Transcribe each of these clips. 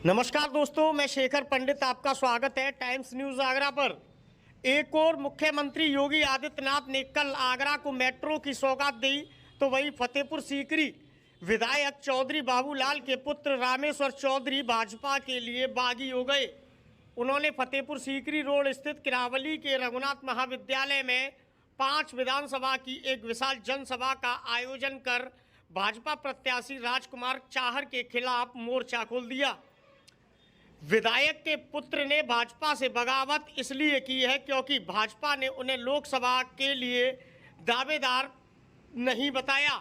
नमस्कार दोस्तों, मैं शेखर पंडित आपका स्वागत है टाइम्स न्यूज आगरा पर। एक और मुख्यमंत्री योगी आदित्यनाथ ने कल आगरा को मेट्रो की सौगात दी, तो वहीं फतेहपुर सीकरी विधायक चौधरी बाबूलाल के पुत्र रामेश्वर चौधरी भाजपा के लिए बागी हो गए। उन्होंने फतेहपुर सीकरी रोड स्थित किरावली के रघुनाथ महाविद्यालय में 5 विधानसभा की एक विशाल जनसभा का आयोजन कर भाजपा प्रत्याशी राजकुमार चाहर के खिलाफ मोर्चा खोल दिया। विधायक के पुत्र ने भाजपा से बगावत इसलिए की है क्योंकि भाजपा ने उन्हें लोकसभा के लिए दावेदार नहीं बताया।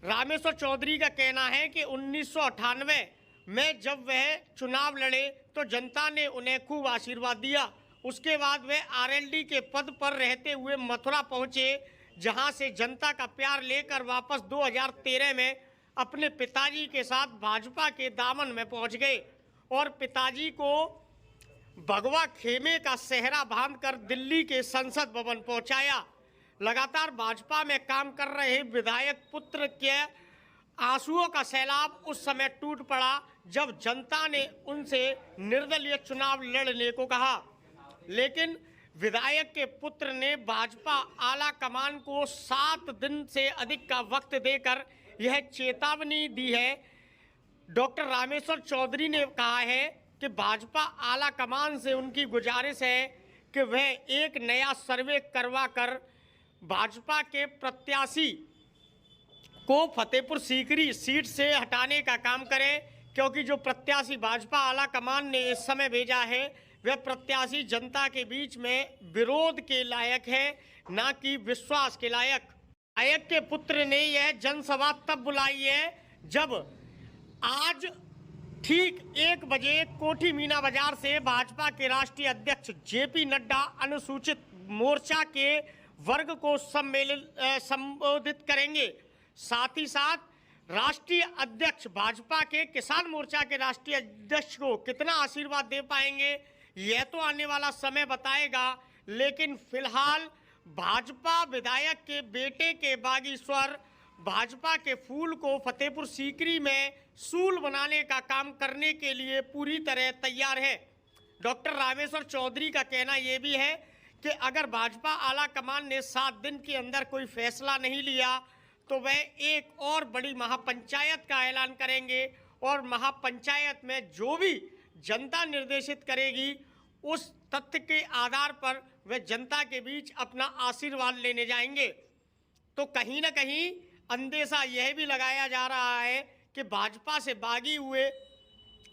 रामेश्वर चौधरी का कहना है कि 1998 में जब वह चुनाव लड़े तो जनता ने उन्हें खूब आशीर्वाद दिया। उसके बाद वे आरएलडी के पद पर रहते हुए मथुरा पहुंचे, जहां से जनता का प्यार लेकर वापस 2013 में अपने पिताजी के साथ भाजपा के दामन में पहुंच गए और पिताजी को भगवा खेमे का सेहरा बांधकर दिल्ली के संसद भवन पहुंचाया। लगातार भाजपा में काम कर रहे विधायक पुत्र के आंसुओं का सैलाब उस समय टूट पड़ा जब जनता ने उनसे निर्दलीय चुनाव लड़ने को कहा, लेकिन विधायक के पुत्र ने भाजपा आला कमान को 7 दिन से अधिक का वक्त देकर यह चेतावनी दी है। डॉक्टर रामेश्वर चौधरी ने कहा है कि भाजपा आला कमान से उनकी गुजारिश है कि वह एक नया सर्वे करवा कर भाजपा के प्रत्याशी को फतेहपुर सीकरी सीट से हटाने का काम करें, क्योंकि जो प्रत्याशी भाजपा आला कमान ने इस समय भेजा है वह प्रत्याशी जनता के बीच में विरोध के लायक है, ना कि विश्वास के लायक। विधायक के पुत्र ने यह जनसभा तब बुलाई है जब आज ठीक 1 बजे कोठी मीना बाजार से भाजपा के राष्ट्रीय अध्यक्ष जेपी नड्डा अनुसूचित मोर्चा के वर्ग को संबोधित करेंगे। साथ ही साथ राष्ट्रीय अध्यक्ष भाजपा के किसान मोर्चा के राष्ट्रीय अध्यक्ष को कितना आशीर्वाद दे पाएंगे यह तो आने वाला समय बताएगा, लेकिन फिलहाल भाजपा विधायक के बेटे के बागी स्वर भाजपा के फूल को फतेहपुर सीकरी में सूल बनाने का काम करने के लिए पूरी तरह तैयार है। डॉक्टर रामेश्वर चौधरी का कहना यह भी है कि अगर भाजपा आला कमान ने 7 दिन के अंदर कोई फैसला नहीं लिया तो वह एक और बड़ी महापंचायत का ऐलान करेंगे और महापंचायत में जो भी जनता निर्देशित करेगी उस तथ्य के आधार पर वह जनता के बीच अपना आशीर्वाद लेने जाएंगे। तो कहीं ना कहीं अंदेशा यह भी लगाया जा रहा है कि भाजपा से बागी हुए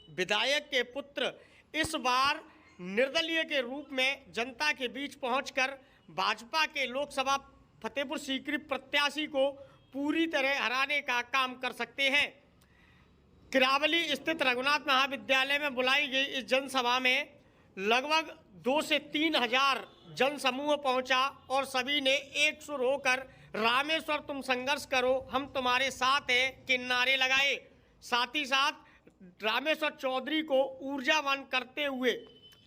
विधायक के पुत्र इस बार निर्दलीय के रूप में जनता के बीच पहुंचकर भाजपा के लोकसभा फतेहपुर सीकरी प्रत्याशी को पूरी तरह हराने का काम कर सकते हैं। किरावली स्थित रघुनाथ महाविद्यालय में बुलाई गई इस जनसभा में लगभग 2 से 3 हजार जनसमूह पहुंचा और सभी ने एक सुर होकर रामेश्वर तुम संघर्ष करो, हम तुम्हारे साथ हैं के नारे लगाए। साथ ही साथ रामेश्वर चौधरी को ऊर्जावान करते हुए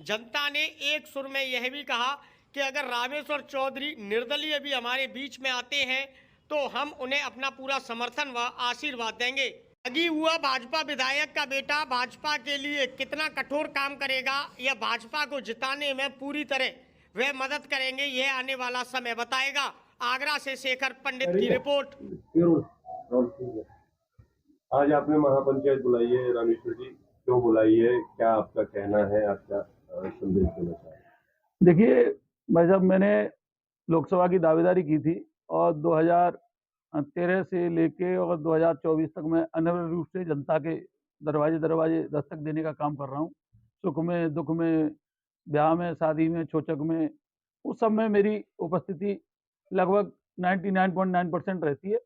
जनता ने एक सुर में यह भी कहा कि अगर रामेश्वर चौधरी निर्दलीय भी हमारे बीच में आते हैं तो हम उन्हें अपना पूरा समर्थन व आशीर्वाद देंगे। बागी हुआ भाजपा विधायक का बेटा भाजपा के लिए कितना कठोर काम करेगा या भाजपा को जिताने में पूरी तरह वह मदद करेंगे, यह आने वाला समय बताएगा। आगरा से शेखर पंडित की रिपोर्ट। आज आपने महापंचायत बुलाई है रामेश्वर जी, क्यों बुलाई है, क्या आपका कहना है, आपका संदेश देना चाहिए? देखिए भाई साहब, मैंने लोकसभा की दावेदारी की थी और 2013 से लेके और 2024 तक मैं अनिवार्य रूप से जनता के दरवाजे दस्तक देने का काम कर रहा हूँ। सुख में, दुख में, ब्याह में, शादी में, चोचक में, उस सब में मेरी उपस्थिति लगभग 99.9% रहती है।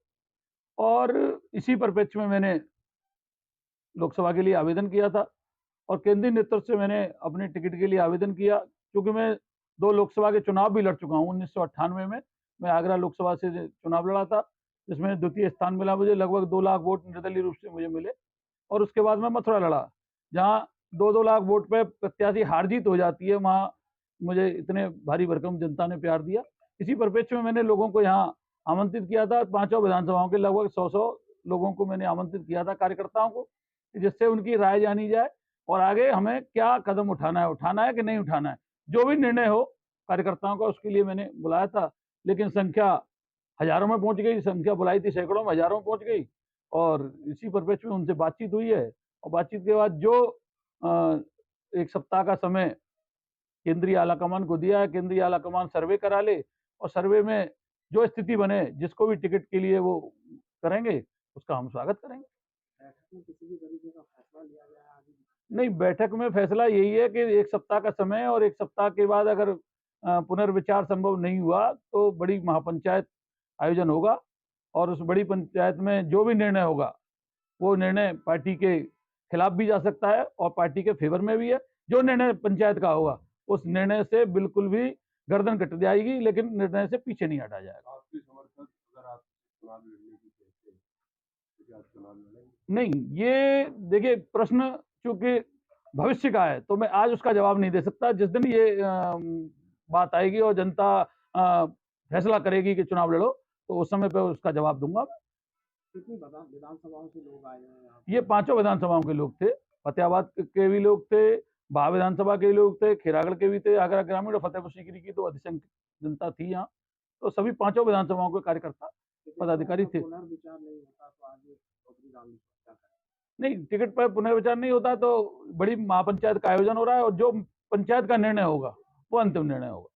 और इसी परिप्रेक्ष्य में मैंने लोकसभा के लिए आवेदन किया था और केंद्रीय नेतृत्व से मैंने अपने टिकट के लिए आवेदन किया, क्योंकि मैं 2 लोकसभा के चुनाव भी लड़ चुका हूँ। 1998 में मैं आगरा लोकसभा से चुनाव लड़ा था, जिसमें द्वितीय स्थान मिला मुझे। लगभग 2 लाख वोट निर्दलीय रूप से मुझे मिले। और उसके बाद मैं मथुरा लड़ा, जहाँ 2-2 लाख वोट पे प्रत्याशी हार जीत हो जाती है, वहाँ मुझे इतने भारी भरकम जनता ने प्यार दिया। इसी परिप्रेक्ष्य में मैंने लोगों को यहाँ आमंत्रित किया था। 5 विधानसभाओं के लगभग 100 लोगों को मैंने आमंत्रित किया था, कार्यकर्ताओं को, जिससे उनकी राय जानी जाए और आगे हमें क्या कदम उठाना है कि नहीं उठाना है। जो भी निर्णय हो कार्यकर्ताओं का, उसके लिए मैंने बुलाया था, लेकिन संख्या हजारों में पहुंच गई। संख्या बुलाई थी सैकड़ों में, हजारों में पहुंच गई। और इसी परिप्रेक्ष्य में उनसे बातचीत हुई है, और बातचीत के बाद जो एक सप्ताह का समय केंद्रीय आलाकमान को दिया है, केंद्रीय आलाकमान सर्वे करा ले, और सर्वे में जो स्थिति बने, जिसको भी टिकट के लिए वो करेंगे, उसका हम स्वागत करेंगे। किसी भी तरीके का फैसला लिया गया है? नहीं, बैठक में फैसला यही है कि एक सप्ताह का समय है, और एक सप्ताह के बाद अगर पुनर्विचार संभव नहीं हुआ तो बड़ी महापंचायत आयोजन होगा, और उस बड़ी पंचायत में जो भी निर्णय होगा, वो निर्णय पार्टी के खिलाफ भी जा सकता है और पार्टी के फेवर में भी है। जो निर्णय पंचायत का होगा, उस निर्णय से बिल्कुल भी गर्दन कट जाएगी, लेकिन निर्णय से पीछे नहीं हटा जाएगा। आपके समर्थक अगर आप चुनाव लड़ने की कहते हैं तो क्या आप चुनाव लड़ेंगे? नहीं, ये देखिए, प्रश्न चूंकि भविष्य का है, तो मैं आज उसका जवाब नहीं दे सकता। जिस दिन ये बात आएगी और जनता फैसला करेगी कि चुनाव लड़ो, तो उस समय पे उसका जवाब दूंगा मैं। कितनी विधानसभाओं से लोग आए हैं यहाँ? ये 5 विधानसभाओं के लोग थे। फतेहाबाद के भी लोग थे, भा विधानसभा के लोग थे, खैरागढ़ के भी थे, आगरा ग्रामीण और फतेहपुर सीकरी की तो अधिसंख्य जनता थी यहाँ। तो सभी 5 विधानसभाओं के कार्यकर्ता पदाधिकारी थे। पुनर्विचार नहीं होता तो आगे चौधरी रामजी क्या करें? नहीं, टिकट पर पुनर्विचार नहीं होता तो बड़ी महापंचायत का आयोजन हो रहा है, और जो पंचायत का निर्णय होगा वो अंतिम निर्णय होगा।